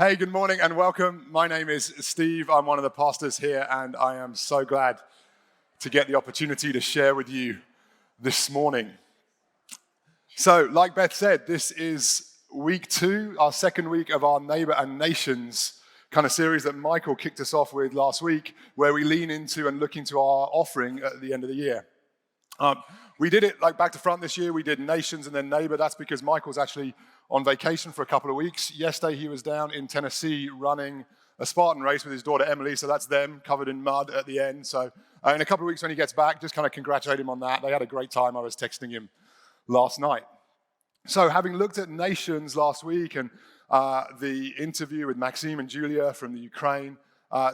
Hey, good morning and welcome. My name is Steve. I'm one of the pastors here, and I am so glad to get the opportunity to share with you this morning. So, like Beth said, this is week 2, our second week of our Neighbor and Nations kind of series that Michael kicked us off with last week, where we lean into and look into our offering at the end of the year. We did it like back to front this year. We did Nations and then Neighbor. That's because Michael's actually on vacation for a couple of weeks. Yesterday he was down in Tennessee running a Spartan race with his daughter Emily, so that's them covered in mud at the end. So in a couple of weeks when he gets back, just kind of congratulate him on that. They had a great time. I was texting him last night. So having looked at Nations last week and the interview with Maxime and Julia from the Ukraine,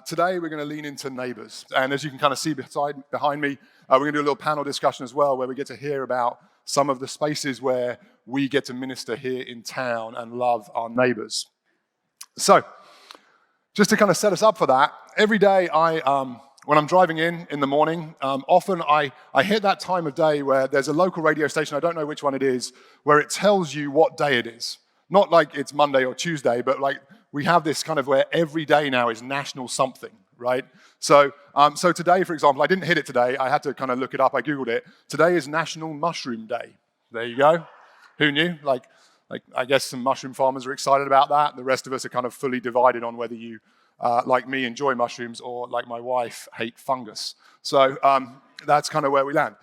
today we're going to lean into neighbors. And as you can kind of see behind me, we're going to do a little panel discussion as well, where we get to hear about some of the spaces where we get to minister here in town and love our neighbors. So just to kind of set us up for that, every day when I'm driving in the morning, often I hit that time of day where there's a local radio station, I don't know which one it is, where it tells you what day it is. Not like it's Monday or Tuesday, but like we have this kind of where every day now is national something, right? So today, for example, I didn't hit it today. I had to kind of look it up. I Googled it. Today is National Mushroom Day. There you go. Who knew? Like I guess some mushroom farmers are excited about that. The rest of us are kind of fully divided on whether you, like me, enjoy mushrooms or, like my wife, hate fungus. So that's kind of where we land.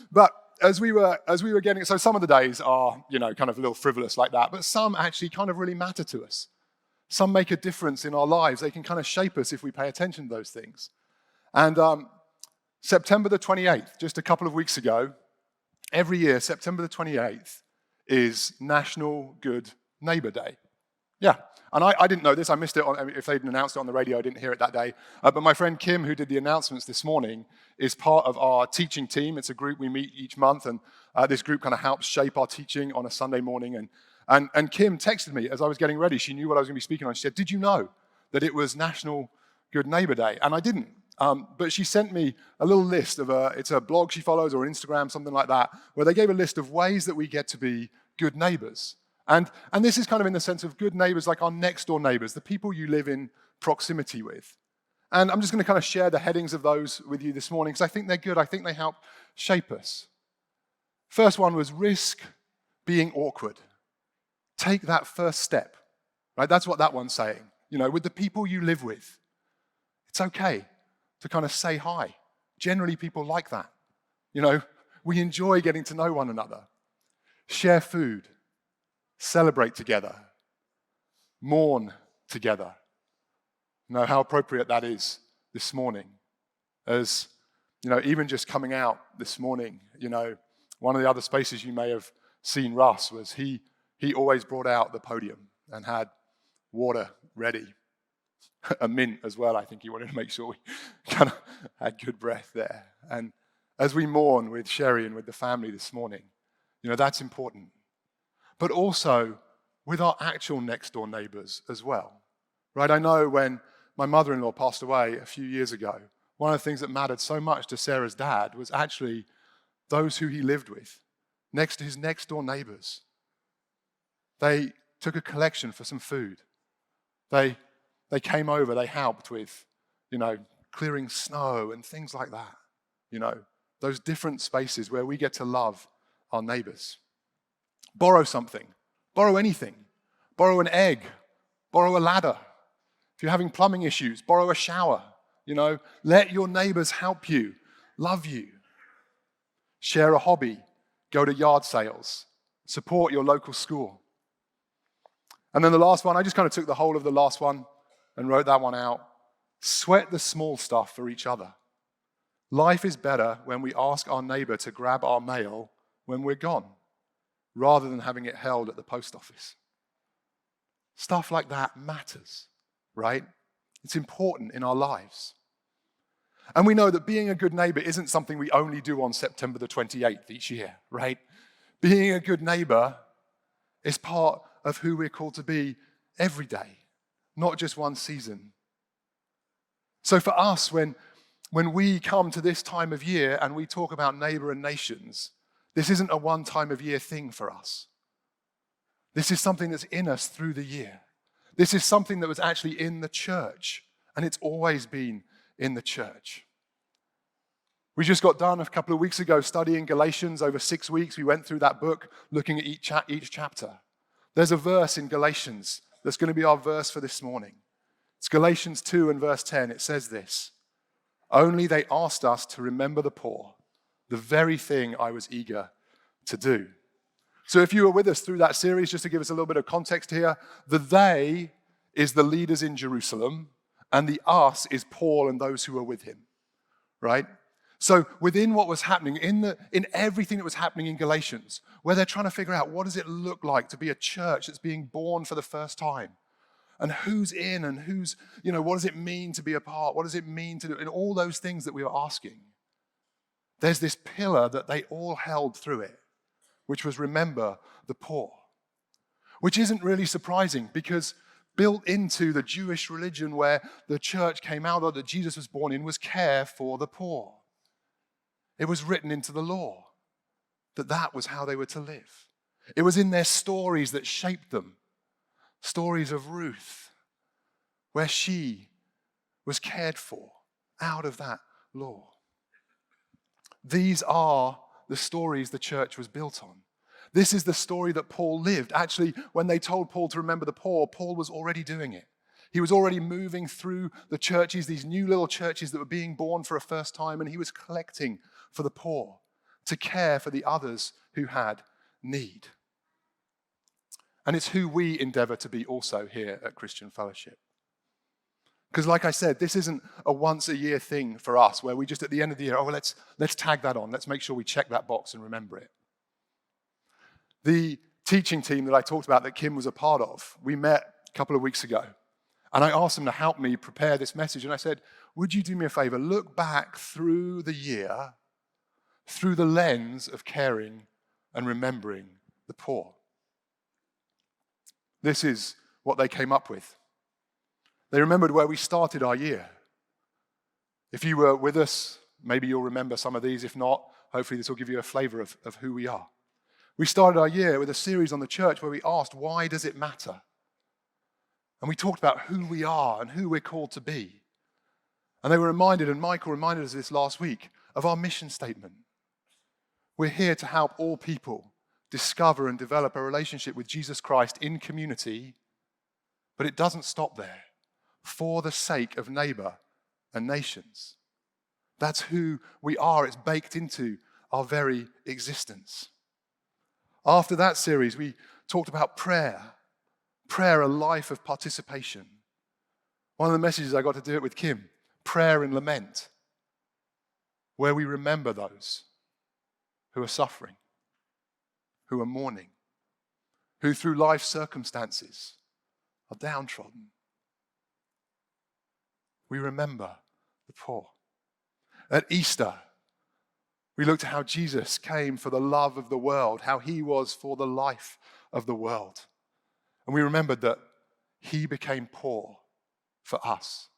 But as we were getting, so some of the days are, kind of a little frivolous like that, but some actually kind of really matter to us. Some make a difference in our lives. They can kind of shape us if we pay attention to those things. And September the 28th, just a couple of weeks ago, every year, September the 28th is National Good Neighbor Day. Yeah, and I didn't know this. I missed it. If they'd announced it on the radio, I didn't hear it that day. But my friend Kim, who did the announcements this morning, is part of our teaching team. It's a group we meet each month, and this group kind of helps shape our teaching on a Sunday morning. And Kim texted me as I was getting ready. She knew what I was going to be speaking on. She said, "Did you know that it was National Good Neighbor Day?" And I didn't. But she sent me a little list of it's a blog she follows or Instagram, something like that, where they gave a list of ways that we get to be good neighbors. And this is kind of in the sense of good neighbors, like our next door neighbors, the people you live in proximity with. And I'm just going to kind of share the headings of those with you this morning because I think they're good. I think they help shape us. First one was risk being awkward. Take that first step, right? That's what that one's saying. With the people you live with, it's okay to kind of say hi. Generally, people like that. We enjoy getting to know one another. Share food. Celebrate together. Mourn together. How appropriate that is this morning. As, even just coming out this morning, one of the other spaces you may have seen Russ was he always brought out the podium and had water ready. A mint as well. I think he wanted to make sure we kind of had good breath there. And as we mourn with Sherry and with the family this morning, that's important. But also with our actual next door neighbors as well, right? I know when my mother-in-law passed away a few years ago, one of the things that mattered so much to Sarah's dad was actually those who he lived with, next to his next door neighbors. They took a collection for some food. They came over, they helped with, clearing snow and things like that. Those different spaces where we get to love our neighbors. Borrow something. Borrow anything. Borrow an egg. Borrow a ladder. If you're having plumbing issues, borrow a shower. Let your neighbors help you, love you. Share a hobby. Go to yard sales. Support your local school. And then the last one, I just kind of took the whole of the last one and wrote that one out. Sweat the small stuff for each other. Life is better when we ask our neighbor to grab our mail when we're gone, rather than having it held at the post office. Stuff like that matters, right? It's important in our lives. And we know that being a good neighbor isn't something we only do on September the 28th each year, right? Being a good neighbor is part of who we're called to be every day, not just one season. So for us, when we come to this time of year and we talk about neighbor and nations, this isn't a one time of year thing for us. This is something that's in us through the year. This is something that was actually in the church, and it's always been in the church. We just got done a couple of weeks ago studying Galatians over 6 weeks. We went through that book, looking at each chapter. There's a verse in Galatians that's going to be our verse for this morning. It's Galatians 2 and verse 10. It says this: "Only they asked us to remember the poor, the very thing I was eager to do." So if you were with us through that series, just to give us a little bit of context here, the they is the leaders in Jerusalem, and the us is Paul and those who were with him, right? So within what was happening, in everything that was happening in Galatians, where they're trying to figure out what does it look like to be a church that's being born for the first time, and who's in and who's, what does it mean to be a part? What does it mean to do? And all those things that we were asking. There's this pillar that they all held through it, which was remember the poor, which isn't really surprising because built into the Jewish religion where the church came out of, that Jesus was born in, was care for the poor. It was written into the law that was how they were to live. It was in their stories that shaped them. Stories of Ruth, where she was cared for out of that law. These are the stories the church was built on. This is the story that Paul lived. Actually, when they told Paul to remember the poor, Paul was already doing it. He was already moving through the churches, these new little churches that were being born for a first time, and he was collecting for the poor, to care for the others who had need. And it's who we endeavor to be also here at Christian Fellowship. Because like I said, this isn't a once-a-year thing for us where we just at the end of the year, let's tag that on. Let's make sure we check that box and remember it. The teaching team that I talked about that Kim was a part of, we met a couple of weeks ago. And I asked them to help me prepare this message. And I said, would you do me a favor? Look back through the year through the lens of caring and remembering the poor. This is what they came up with. They remembered where we started our year. If you were with us, maybe you'll remember some of these. If not, hopefully this will give you a flavor of who we are. We started our year with a series on the church where we asked, why does it matter? And we talked about who we are and who we're called to be. And they were reminded, and Michael reminded us this last week, of our mission statement. We're here to help all people discover and develop a relationship with Jesus Christ in community, but it doesn't stop there. For the sake of neighbor and nations. That's who we are. It's baked into our very existence. After that series, we talked about prayer. Prayer, a life of participation. One of the messages I got to do it with Kim, prayer and lament, where we remember those who are suffering, who are mourning, who through life circumstances are downtrodden. We remember the poor. At Easter, we looked at how Jesus came for the love of the world, how he was for the life of the world. And we remembered that he became poor for us.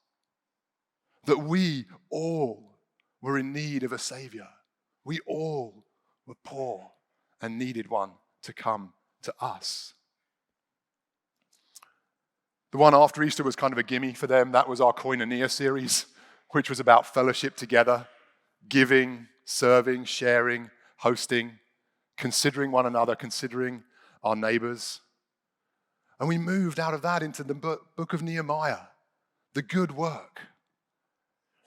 That we all were in need of a Savior. We all were poor and needed one to come to us. The one after Easter was kind of a gimme for them. That was our Koinonia series, which was about fellowship together, giving, serving, sharing, hosting, considering one another, considering our neighbors. And we moved out of that into the book of Nehemiah, the good work.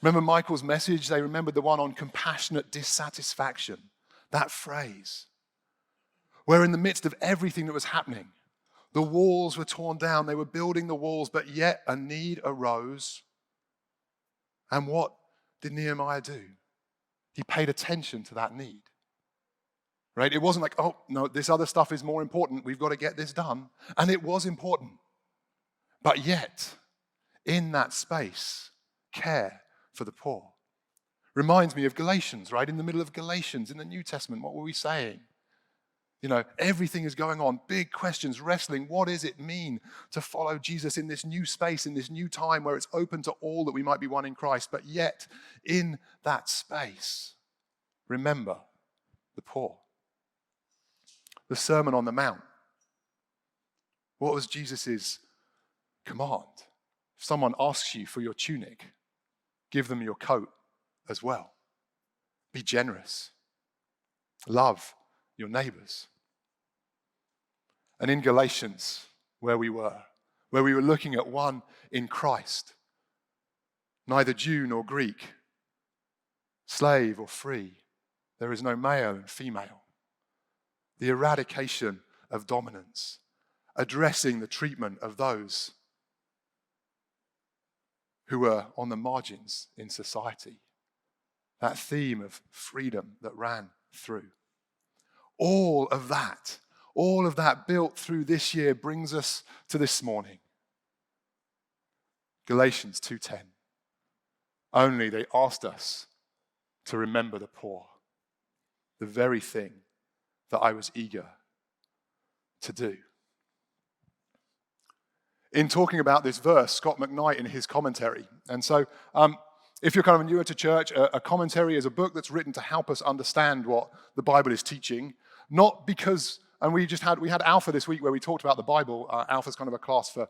Remember Michael's message? They remembered the one on compassionate dissatisfaction, that phrase, where in the midst of everything that was happening, the walls were torn down, they were building the walls, but yet a need arose. And what did Nehemiah do? He paid attention to that need. Right? It wasn't like, oh, no, this other stuff is more important. We've got to get this done. And it was important. But yet, in that space, care for the poor. Reminds me of Galatians, right? In the middle of Galatians, in the New Testament, what were we saying? Everything is going on. Big questions, wrestling. What does it mean to follow Jesus in this new space, in this new time where it's open to all that we might be one in Christ? But yet, in that space, remember the poor. The Sermon on the Mount. What was Jesus' command. If someone asks you for your tunic, give them your coat as well. Be generous. Love your neighbors. And in Galatians, where we were looking at one in Christ, neither Jew nor Greek, slave or free, there is no male and female. The eradication of dominance, addressing the treatment of those who were on the margins in society. That theme of freedom that ran through. All of that built through this year brings us to this morning. Galatians 2:10. Only they asked us to remember the poor, the very thing that I was eager to do. In talking about this verse, Scott McKnight in his commentary, and so if you're kind of newer to church, a commentary is a book that's written to help us understand what the Bible is teaching, not because, and we had Alpha this week where we talked about the Bible. Alpha's kind of a class for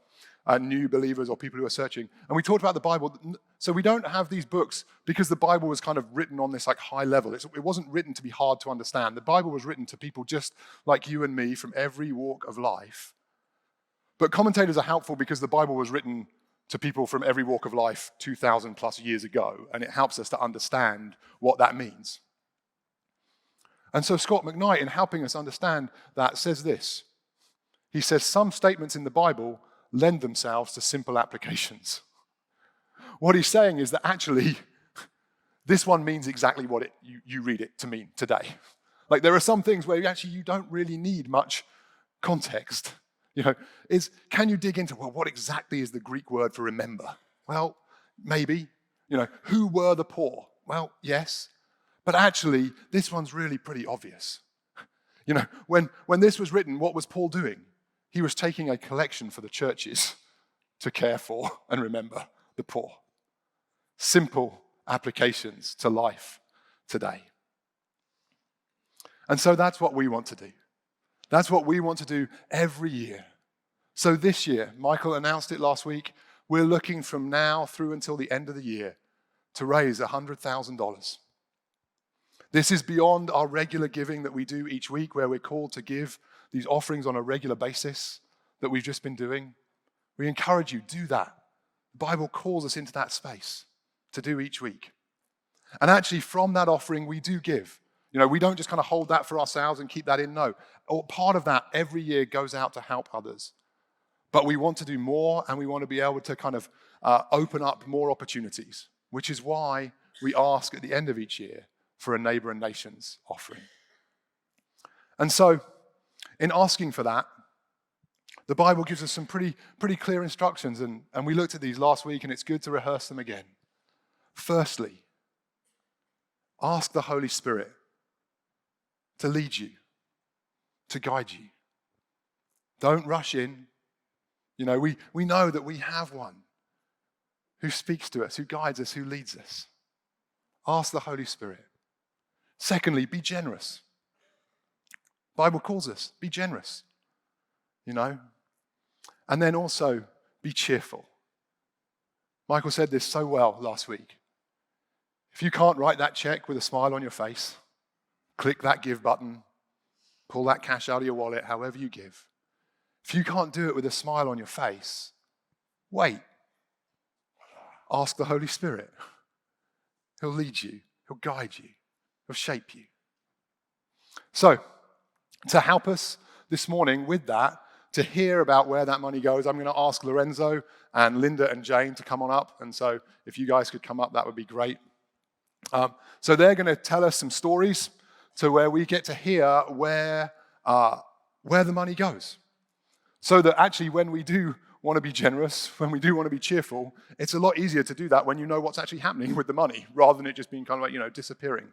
new believers or people who are searching, and we talked about the Bible. So we don't have these books because the Bible was kind of written on this like high level. It wasn't written to be hard to understand. The Bible was written to people just like you and me from every walk of life. But commentators are helpful because the Bible was written to people from every walk of life 2,000 plus years ago, and it helps us to understand what that means. And so Scott McKnight, in helping us understand that, says this. He says, some statements in the Bible lend themselves to simple applications. What he's saying is that actually, this one means exactly what you read it to mean today. Like there are some things where you don't really need much context. Can you dig into, well, what exactly is the Greek word for remember? Well, maybe. Who were the poor? Well, yes. But actually, this one's really pretty obvious. When this was written, what was Paul doing? He was taking a collection for the churches to care for and remember the poor. Simple applications to life today. And so that's what we want to do. That's what we want to do every year. So this year, Michael announced it last week, we're looking from now through until the end of the year to raise $100,000. This is beyond our regular giving that we do each week, where we're called to give these offerings on a regular basis that we've just been doing. We encourage you, do that. The Bible calls us into that space to do each week. And actually, from that offering, we do give. We don't just kind of hold that for ourselves and keep that in. No. Part of that every year goes out to help others. But we want to do more, and we want to be able to kind of open up more opportunities, which is why we ask at the end of each year for a neighbor and nations offering. And so, in asking for that, the Bible gives us some pretty clear instructions, and we looked at these last week, and it's good to rehearse them again. Firstly, ask the Holy Spirit to lead you, to guide you. Don't rush in. We know that we have one who speaks to us, who guides us, who leads us. Ask the Holy Spirit. Secondly, be generous. The Bible calls us, be generous, And then also, be cheerful. Michael said this so well last week. If you can't write that check with a smile on your face, click that give button, pull that cash out of your wallet, however you give. If you can't do it with a smile on your face, wait. Ask the Holy Spirit. He'll lead you. He'll guide you. He'll shape you. So, to help us this morning with that, to hear about where that money goes, I'm going to ask Lorenzo and Linda and Jane to come on up. And so if you guys could come up, that would be great. So they're going to tell us some stories to where we get to hear where the money goes. So that actually when we do want to be generous, when we do want to be cheerful, it's a lot easier to do that when you know what's actually happening with the money, rather than it just being kind of like, disappearing.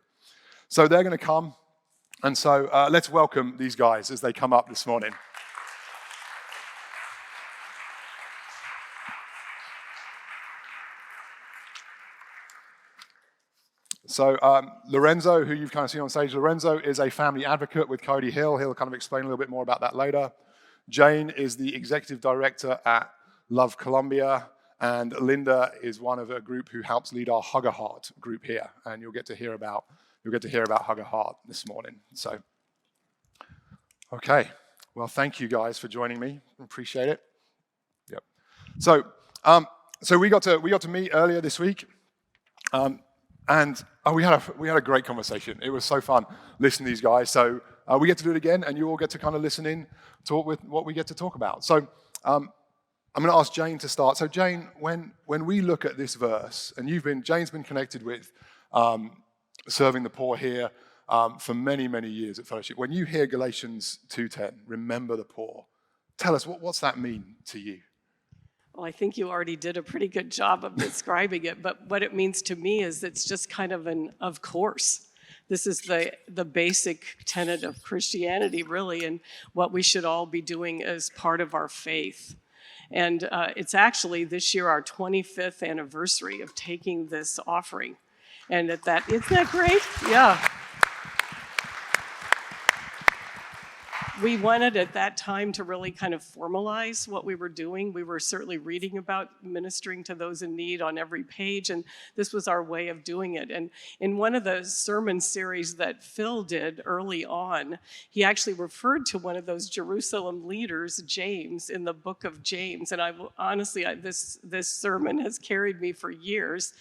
So they're going to come. And so let's welcome these guys as they come up this morning. So Lorenzo, who you've kind of seen on stage, Lorenzo is a family advocate with Coyote Hill. He'll kind of explain a little bit more about that later. Jane is the executive director at Love Columbia, and Linda is one of a group who helps lead our Hug a Heart group here, and you'll get to hear about Hug a Heart this morning. So, okay, well, thank you guys for joining me. Appreciate it. Yep. So we got to meet earlier this week, and we had a great conversation. It was so fun listening to these guys. So we get to do it again, and you all get to kind of listen in, talk with what we get to talk about. So I'm going to ask Jane to start. So Jane, when we look at this verse, and Jane's been connected with serving the poor here for many, many years at Fellowship. When you hear Galatians 2:10, remember the poor, tell us, what's that mean to you? Well, I think you already did a pretty good job of describing it, but what it means to me is it's just kind of an of course. This is the basic tenet of Christianity, really, and what we should all be doing as part of our faith. And it's actually this year our 25th anniversary of taking this offering. And isn't that great? Yeah. We wanted at that time to really kind of formalize what we were doing. We were certainly reading about ministering to those in need on every page, and this was our way of doing it. And in one of the sermon series that Phil did early on, he actually referred to one of those Jerusalem leaders, James, in the book of James. And this sermon has carried me for years.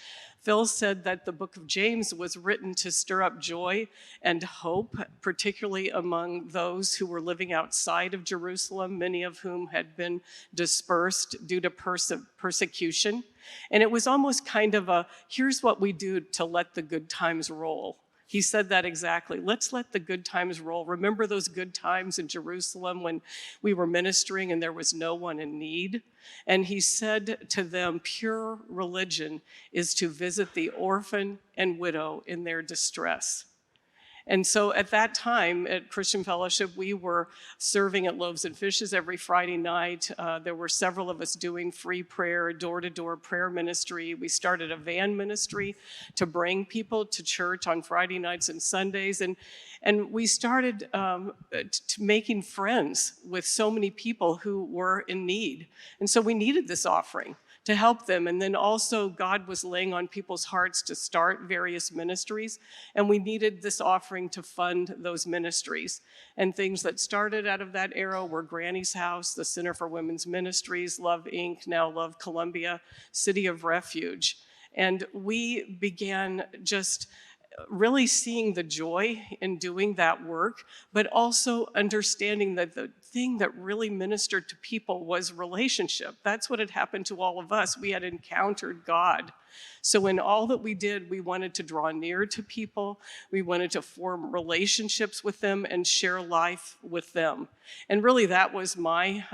Phil said that the book of James was written to stir up joy and hope, particularly among those who were living outside of Jerusalem, many of whom had been dispersed due to persecution. And it was almost kind of here's what we do to let the good times roll. He said that exactly. Let's let the good times roll. Remember those good times in Jerusalem when we were ministering and there was no one in need? And he said to them, pure religion is to visit the orphan and widow in their distress. And so at that time at Christian Fellowship, we were serving at Loaves and Fishes every Friday night. There were several of us doing free prayer, door-to-door prayer ministry. We started a van ministry to bring people to church on Friday nights and Sundays. And we started making friends with so many people who were in need. And so we needed this offering to help them. And then also God was laying on people's hearts to start various ministries. And we needed this offering to fund those ministries. And things that started out of that era were Granny's House, the Center for Women's Ministries, Love Inc., now Love Columbia, City of Refuge. And we began just really seeing the joy in doing that work, but also understanding that the thing that really ministered to people was relationship. That's what had happened to all of us. We had encountered God. So in all that we did, we wanted to draw near to people. We wanted to form relationships with them and share life with them. And really that was my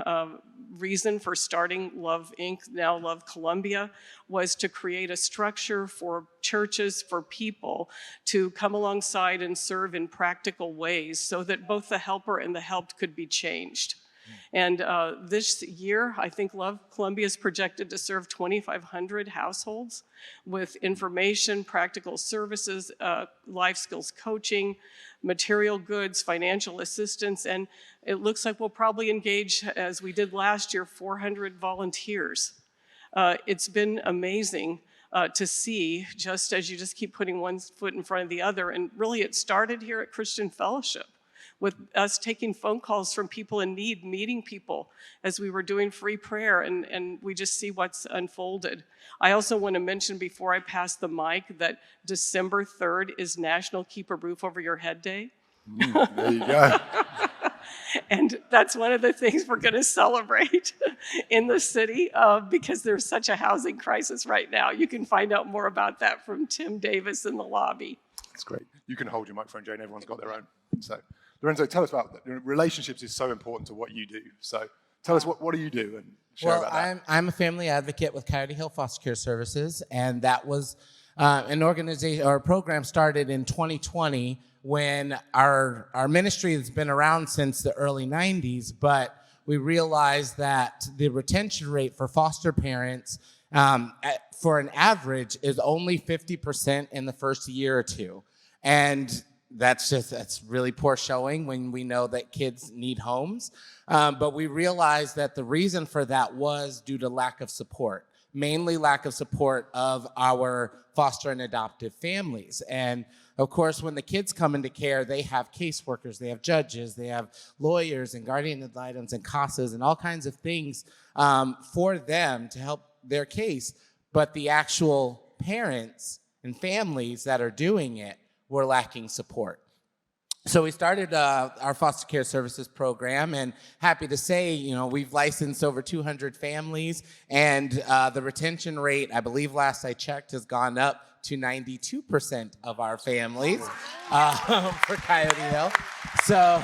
reason for starting Love Inc., now Love Columbia, was to create a structure for churches, for people to come alongside and serve in practical ways so that both the helper and the helped could be changed. And this year, I think Love Columbia is projected to serve 2,500 households with information, practical services, life skills coaching, material goods, financial assistance, and it looks like we'll probably engage, as we did last year, 400 volunteers. It's been amazing to see, just as you just keep putting one foot in front of the other, and really it started here at Christian Fellowship, with us taking phone calls from people in need, meeting people as we were doing free prayer, and we just see what's unfolded. I also want to mention before I pass the mic that December 3rd is National Keep a Roof Over Your Head Day. There you go. And that's one of the things we're going to celebrate in the city because there's such a housing crisis right now. You can find out more about that from Tim Davis in the lobby. That's great. You can hold your microphone, Jane. Everyone's got their own. So, Lorenzo, tell us about relationships is so important to what you do. So tell us what do you do and share about that. I'm a family advocate with Coyote Hill Foster Care Services, and that was an organization or a program started in 2020 when our ministry has been around since the early 90s, but we realized that the retention rate for foster parents for an average is only 50% in the first year or two. And that's really poor showing when we know that kids need homes. But we realized that the reason for that was due to lack of support, mainly lack of support of our foster and adoptive families. And of course, when the kids come into care, they have caseworkers, they have judges, they have lawyers and guardian ad litems and CASAs and all kinds of things for them to help their case. But the actual parents and families that are doing it were lacking support. So we started our foster care services program, and happy to say, we've licensed over 200 families, and the retention rate, I believe last I checked, has gone up to 92% of our families for Coyote Hill. So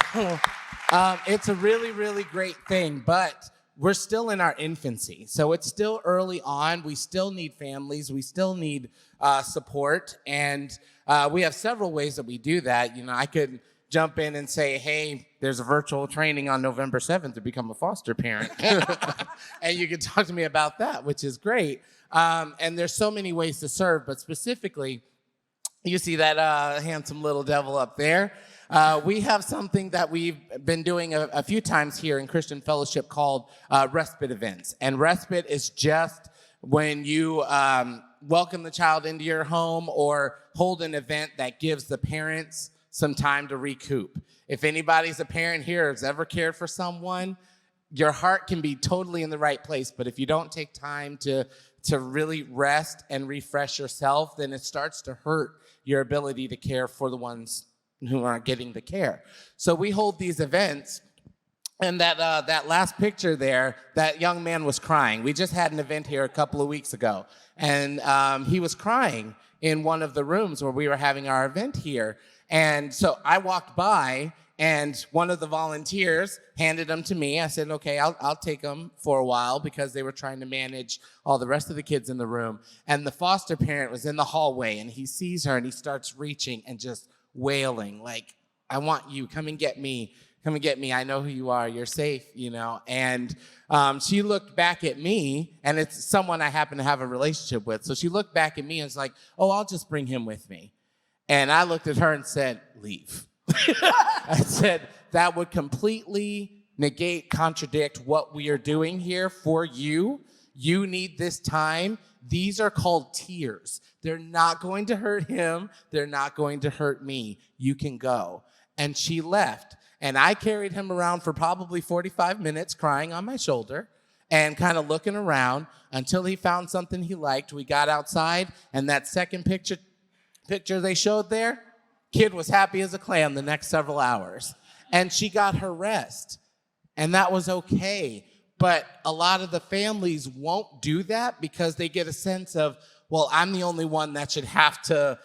it's a really, really great thing, but we're still in our infancy. So it's still early on. We still need families. We still need support, and we have several ways that we do that. I could jump in and say, hey, there's a virtual training on November 7th to become a foster parent. And you can talk to me about that, which is great. And there's so many ways to serve, but specifically, you see that handsome little devil up there. We have something that we've been doing a few times here in Christian Fellowship called respite events. And respite is just when you welcome the child into your home or hold an event that gives the parents some time to recoup. If anybody's a parent here has ever cared for someone, your heart can be totally in the right place, but if you don't take time to really rest and refresh yourself, then it starts to hurt your ability to care for the ones who aren't getting the care. So we hold these events, and that last picture there, that young man was crying. We just had an event here a couple of weeks ago, and he was crying in one of the rooms where we were having our event here. And so I walked by, and one of the volunteers handed them to me. I said, okay, I'll take them for a while, because they were trying to manage all the rest of the kids in the room. And the foster parent was in the hallway, and he sees her, and he starts reaching and just wailing, like, I want you, come and get me. Come and get me. I know who you are. You're safe, And she looked back at me, and it's someone I happen to have a relationship with. So she looked back at me and was like, oh, I'll just bring him with me. And I looked at her and said, leave. I said, that would completely negate, contradict what we are doing here for you. You need this time. These are called tears. They're not going to hurt him. They're not going to hurt me. You can go. And she left. And I carried him around for probably 45 minutes, crying on my shoulder and kind of looking around until he found something he liked. We got outside, and that second picture they showed there, kid was happy as a clam the next several hours. And she got her rest. And that was okay. But a lot of the families won't do that because they get a sense of, well, I'm the only one that should have to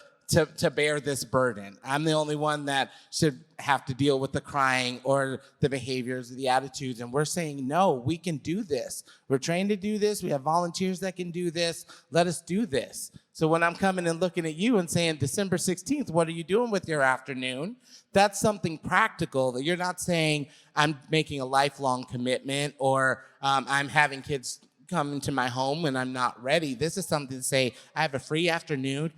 bear this burden. I'm the only one that should have to deal with the crying or the behaviors, the attitudes. And we're saying, no, we can do this. We're trained to do this. We have volunteers that can do this. Let us do this. So when I'm coming and looking at you and saying, December 16th, what are you doing with your afternoon? That's something practical that you're not saying, I'm making a lifelong commitment, or I'm having kids come into my home when I'm not ready. This is something to say, I have a free afternoon,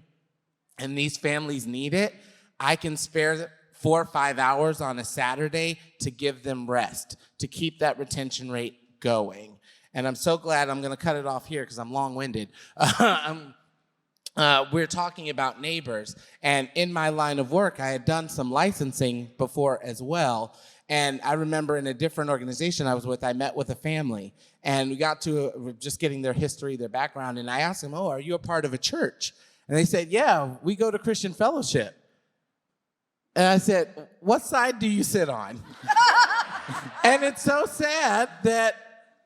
and these families need it. I can spare 4 or 5 hours on a Saturday to give them rest, to keep that retention rate going. And I'm so glad, I'm going to cut it off here because I'm long-winded. We're talking about neighbors. And in my line of work, I had done some licensing before as well. And I remember in a different organization I was with, I met with a family. And we got to just getting their history, their background. And I asked them, oh, are you a part of a church? And they said, yeah, we go to Christian Fellowship. And I said, what side do you sit on? And it's so sad that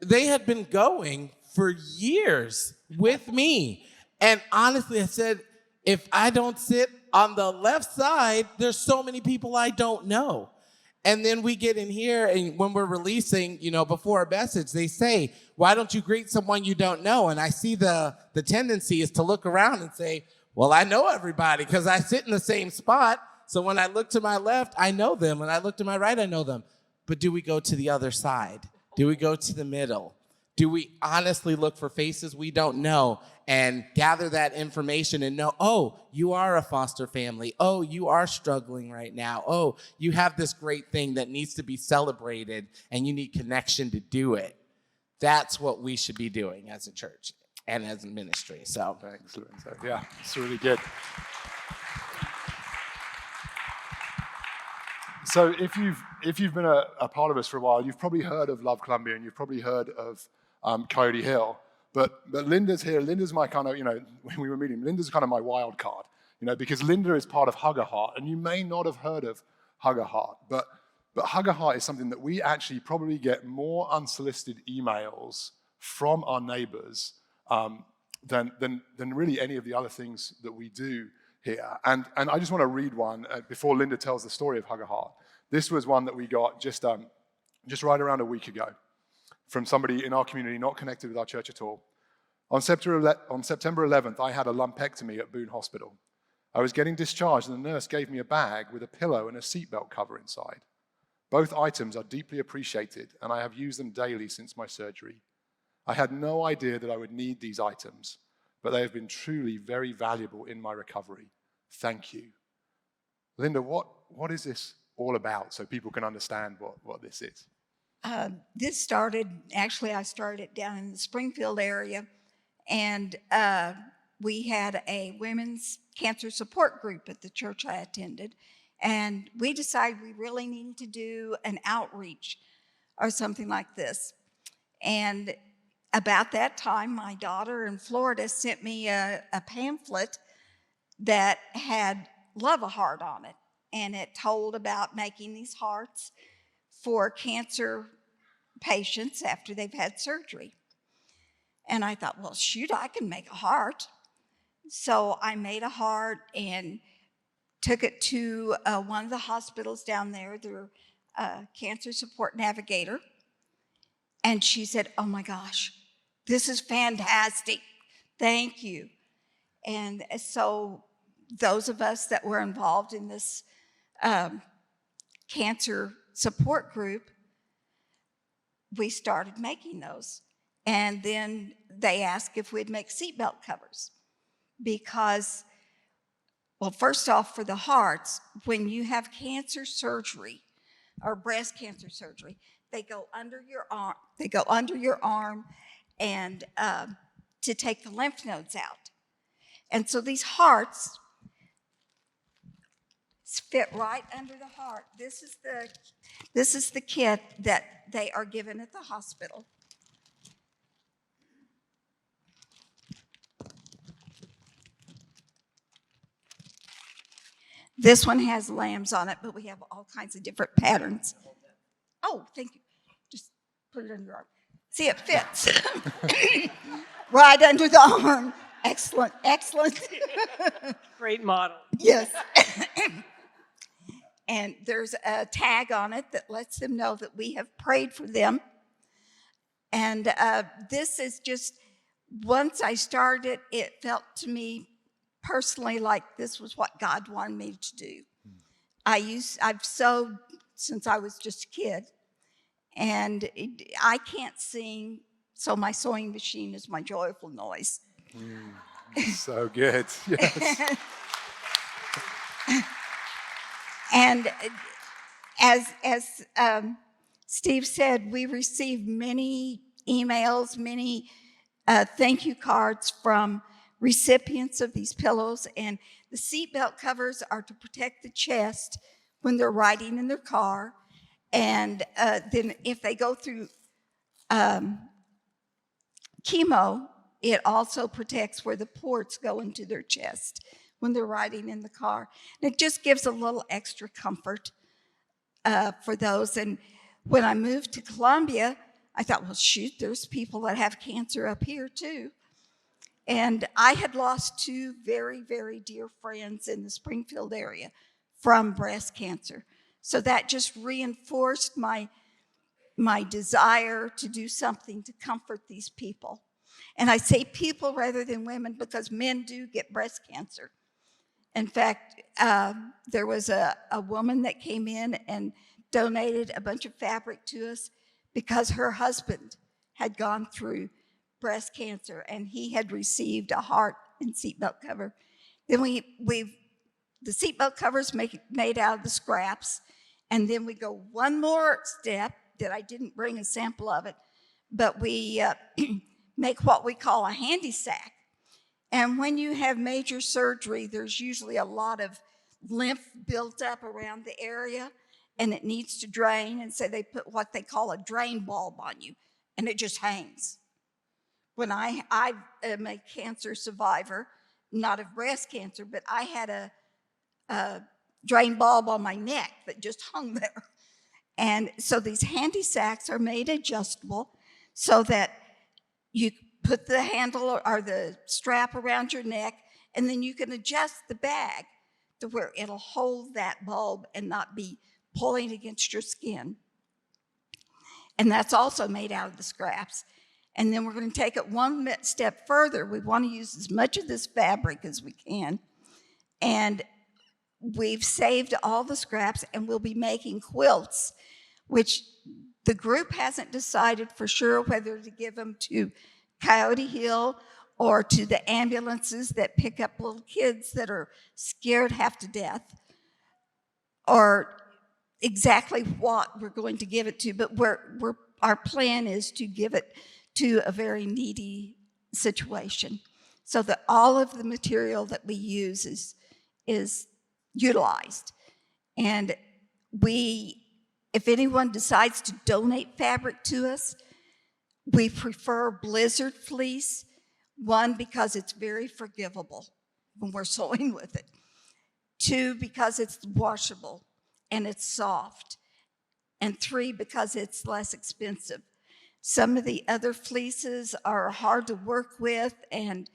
they had been going for years with me. And honestly, I said, if I don't sit on the left side, there's so many people I don't know. And then we get in here, and when we're releasing, before a message, they say, why don't you greet someone you don't know? And I see the tendency is to look around and say, well, I know everybody because I sit in the same spot. So when I look to my left, I know them. When I look to my right, I know them. But do we go to the other side? Do we go to the middle? Do we honestly look for faces we don't know and gather that information and know, oh, you are a foster family. Oh, you are struggling right now. Oh, you have this great thing that needs to be celebrated and you need connection to do it. That's what we should be doing as a church and as a ministry. So, Excellent. So, yeah, it's really good. So if you've been a part of us for a while, you've probably heard of Love Columbia and you've probably heard of Coyote Hill. But Linda's here. Linda's my kind of, when we were meeting, Linda's kind of my wild card, because Linda is part of Hug a Heart, and you may not have heard of Hug a Heart, but Hug a Heart is something that we actually probably get more unsolicited emails from our neighbors than really any of the other things that we do here. And I just want to read one before Linda tells the story of Hug a Heart. This was one that we got just right around a week ago from somebody in our community not connected with our church at all. On September 11th, I had a lumpectomy at Boone Hospital. I was getting discharged and the nurse gave me a bag with a pillow and a seatbelt cover inside. Both items are deeply appreciated and I have used them daily since my surgery. I had no idea that I would need these items, but they have been truly very valuable in my recovery. Thank you. Linda, what is this all about so people can understand what this is? This started, actually I started it down in the Springfield area, and we had a women's cancer support group at the church I attended, and we decided we really needed to do an outreach or something like this. And about that time, my daughter in Florida sent me a pamphlet that had Love a Heart on it, and it told about making these hearts for cancer patients after they've had surgery. And I thought, well, shoot, I can make a heart. So I made a heart and took it to one of the hospitals down there, their cancer support navigator. And she said, oh my gosh, this is fantastic. Thank you. And so those of us that were involved in this cancer support group, we started making those. And then they asked if we'd make seatbelt covers because, well, first off, for the hearts, when you have cancer surgery or breast cancer surgery, they go under your arm. They go under your arm and to take the lymph nodes out. And so these hearts fit right under the heart. This is the kit that they are given at the hospital. This one has lambs on it, but we have all kinds of different patterns. Oh, thank you. Just put it under your arm. See, it fits. Right under the arm. Excellent, excellent. Great model. Yes. And there's a tag on it that lets them know that we have prayed for them. And this is just, once I started, it felt to me personally like this was what God wanted me to do. I've sewed since I was just a kid, and I can't sing, so my sewing machine is my joyful noise. So good, yes. And as Steve said, we received many emails, many thank you cards from recipients of these pillows. And the seatbelt covers are to protect the chest when they're riding in their car. And then if they go through chemo, it also protects where the ports go into their chest when they're riding in the car. And it just gives a little extra comfort for those. And when I moved to Columbia, I thought, well, shoot, there's people that have cancer up here too. And I had lost two very, very dear friends in the Springfield area from breast cancer. So that just reinforced my desire to do something to comfort these people. And I say people rather than women because men do get breast cancer. In fact, there was a woman that came in and donated a bunch of fabric to us because her husband had gone through breast cancer, and he had received a heart and seatbelt cover. Then the seatbelt covers made out of the scraps, and then we go one more step that I didn't bring a sample of it, but we make what we call a handy sack. And when you have major surgery, there's usually a lot of lymph built up around the area, and it needs to drain, and so they put what they call a drain bulb on you, and it just hangs. When I am a cancer survivor, not of breast cancer, but I had a drain bulb on my neck that just hung there. And so these handy sacks are made adjustable so that you put the handle or the strap around your neck, and then you can adjust the bag to where it'll hold that bulb and not be pulling against your skin. And that's also made out of the scraps. And then we're going to take it one step further. We want to use as much of this fabric as we can. And we've saved all the scraps, and we'll be making quilts, which the group hasn't decided for sure whether to give them to Coyote Hill or to the ambulances that pick up little kids that are scared half to death, or exactly what we're going to give it to. But our plan is to give it to a very needy situation so that all of the material that we use is utilized. And if anyone decides to donate fabric to us, we prefer blizzard fleece. One, because it's very forgivable when we're sewing with it. Two, because it's washable and it's soft. And three, because it's less expensive. Some of the other fleeces are hard to work with and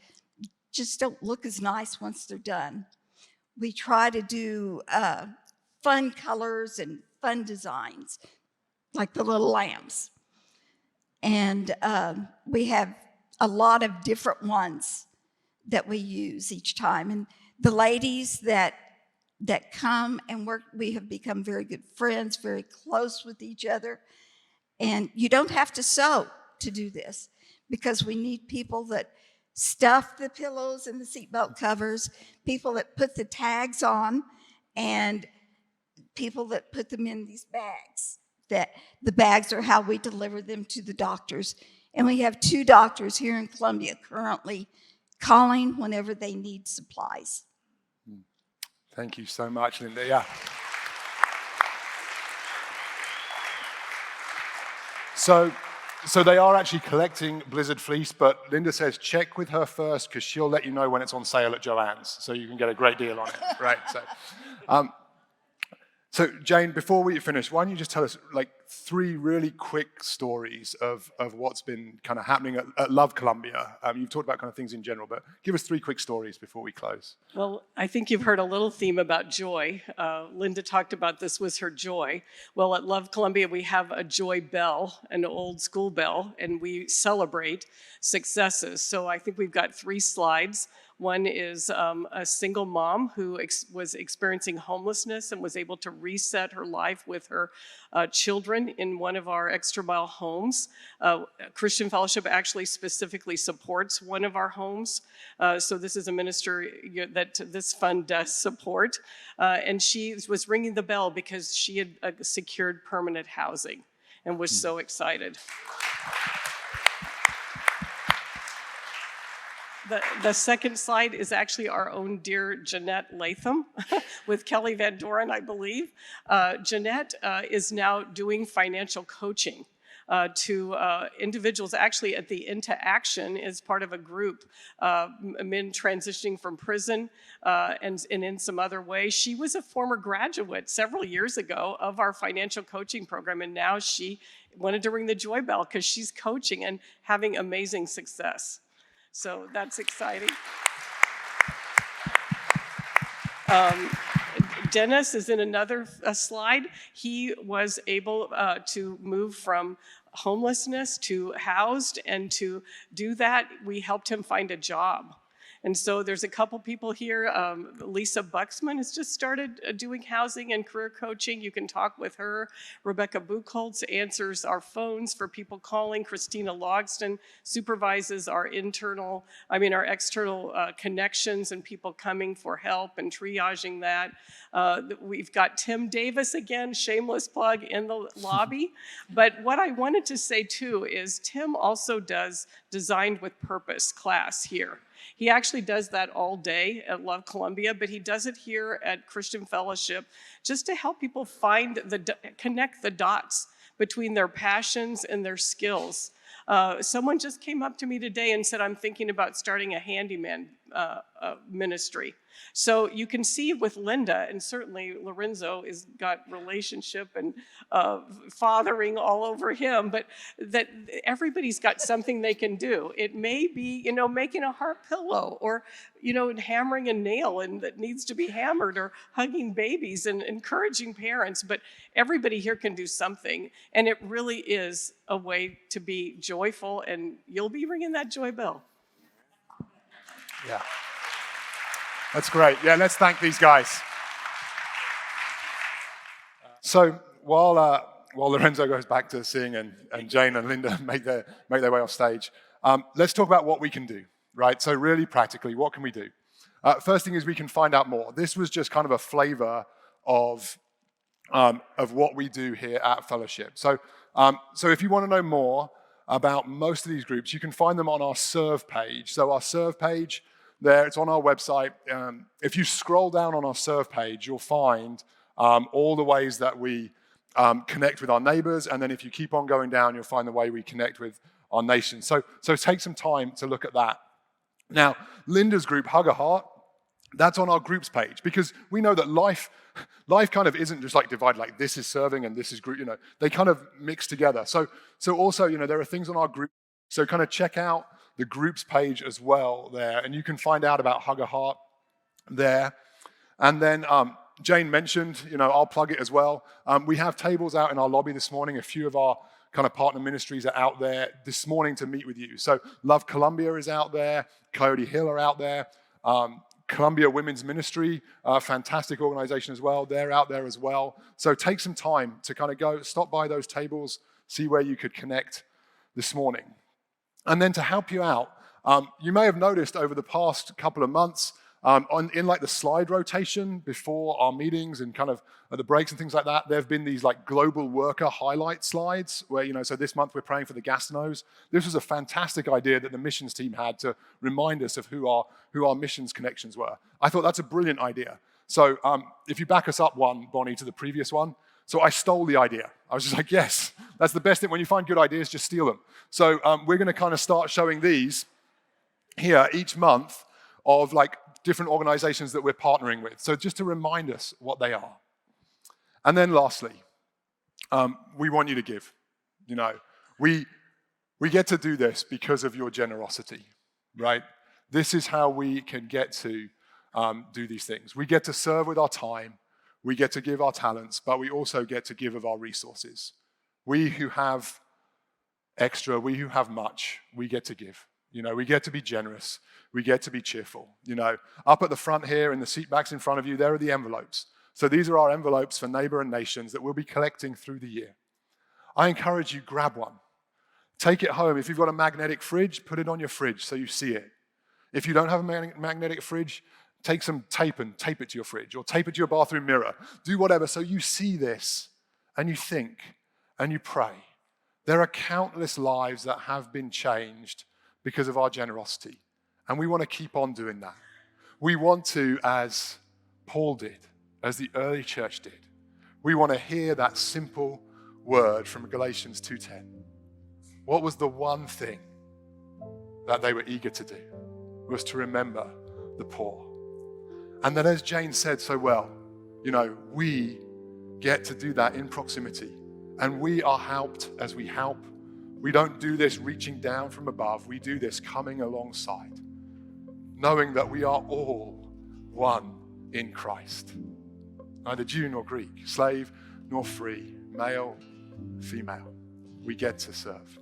just don't look as nice once they're done. We try to do fun colors and fun designs, like the little lambs. And we have a lot of different ones that we use each time. And the ladies that come and work, we have become very good friends, very close with each other. And you don't have to sew to do this, because we need people that stuff the pillows and the seatbelt covers, people that put the tags on, and people that put them in these bags. That the bags are how we deliver them to the doctors. And we have 2 doctors here in Columbia currently calling whenever they need supplies. Thank you so much, Linda. Yeah. So they are actually collecting blizzard fleece, but Linda says check with her first, because she'll let you know when it's on sale at Joann's, so you can get a great deal on it, right? So Jane, before we finish, why don't you just tell us like 3 really quick stories of what's been kind of happening at Love Columbia. You've talked about kind of things in general, but give us 3 quick stories before we close. Well, I think you've heard a little theme about joy. Linda talked about this was her joy. Well, at Love Columbia, we have a joy bell, an old school bell, and we celebrate successes. So I think we've got 3 slides. One is a single mom who was experiencing homelessness and was able to reset her life with her children in one of our extra mile homes. Christian Fellowship actually specifically supports one of our homes. So this is a ministry that this fund does support. And she was ringing the bell because she had secured permanent housing and was so excited. The second slide is actually our own dear Jeanette Latham with Kelly Van Doren, I believe. Jeanette is now doing financial coaching to individuals, actually at the Into Action as part of a group, men transitioning from prison and in some other way. She was a former graduate several years ago of our financial coaching program, and now she wanted to ring the joy bell because she's coaching and having amazing success. So that's exciting. Dennis is in another slide. He was able to move from homelessness to housed, and to do that, we helped him find a job. And so there's a couple people here. Lisa Buxman has just started doing housing and career coaching. You can talk with her. Rebecca Buchholz answers our phones for people calling. Christina Logston supervises our external connections and people coming for help and triaging that. We've got Tim Davis again, shameless plug, in the lobby. But what I wanted to say too is Tim also does Designed with Purpose class here. He actually does that all day at Love Columbia, but he does it here at Christian Fellowship just to help people connect the dots between their passions and their skills. Someone just came up to me today and said, I'm thinking about starting a handyman ministry. So you can see with Linda, and certainly Lorenzo has got relationship and fathering all over him, but that everybody's got something they can do. It may be, making a heart pillow, or, hammering a nail that needs to be hammered, or hugging babies and encouraging parents, but everybody here can do something. And it really is a way to be joyful, and you'll be ringing that joy bell. Yeah. That's great. Yeah, let's thank these guys. So while Lorenzo goes back to sing and Jane and Linda make their way off stage, let's talk about what we can do, right? So really practically, what can we do? First thing is we can find out more. This was just kind of a flavor of what we do here at Fellowship. So if you want to know more about most of these groups, you can find them on our serve page. So our serve page, there, it's on our website. If you scroll down on our serve page, you'll find all the ways that we connect with our neighbors, and then if you keep on going down, you'll find the way we connect with our nation. So take some time to look at that. Now, Linda's group, Hug a Heart, that's on our groups page, because we know that life kind of isn't just like divided, like this is serving and this is group, they kind of mix together. So also, there are things on our group, so kind of check out the groups page as well there, and you can find out about Hug a Heart there. And then Jane mentioned, I'll plug it as well. We have tables out in our lobby this morning. A few of our kind of partner ministries are out there this morning to meet with you. So Love Columbia is out there, Coyote Hill are out there, Columbia Women's Ministry, a fantastic organization as well, they're out there as well. So take some time to kind of stop by those tables, see where you could connect this morning. And then to help you out, you may have noticed over the past couple of months, in like the slide rotation before our meetings and kind of at the breaks and things like that, there have been these like global worker highlight slides where, so this month we're praying for the Gastineaus. This was a fantastic idea that the missions team had to remind us of who our missions connections were. I thought that's a brilliant idea. So if you back us up one, Bonnie, to the previous one. So I stole the idea. I was just like, yes, that's the best thing. When you find good ideas, just steal them. So we're going to kind of start showing these here each month of like different organizations that we're partnering with. So just to remind us what they are. And then lastly, we want you to give. We get to do this because of your generosity, right? This is how we can get to do these things. We get to serve with our time. We get to give our talents, but we also get to give of our resources. We who have extra, we who have much, we get to give. We get to be generous. We get to be cheerful. Up at the front here in the seat backs in front of you, there are the envelopes. So these are our envelopes for neighbor and nations that we'll be collecting through the year. I encourage you, grab one. Take it home. If you've got a magnetic fridge, put it on your fridge so you see it. If you don't have a magnetic fridge, take some tape and tape it to your fridge, or tape it to your bathroom mirror. Do whatever so you see this and you think and you pray. There are countless lives that have been changed because of our generosity. And we want to keep on doing that. We want to, as Paul did, as the early church did, we want to hear that simple word from Galatians 2:10. What was the one thing that they were eager to do? It was to remember the poor. And then as Jane said so well, we get to do that in proximity. And we are helped as we help. We don't do this reaching down from above. We do this coming alongside, knowing that we are all one in Christ. Neither Jew nor Greek, slave nor free, male, female. We get to serve.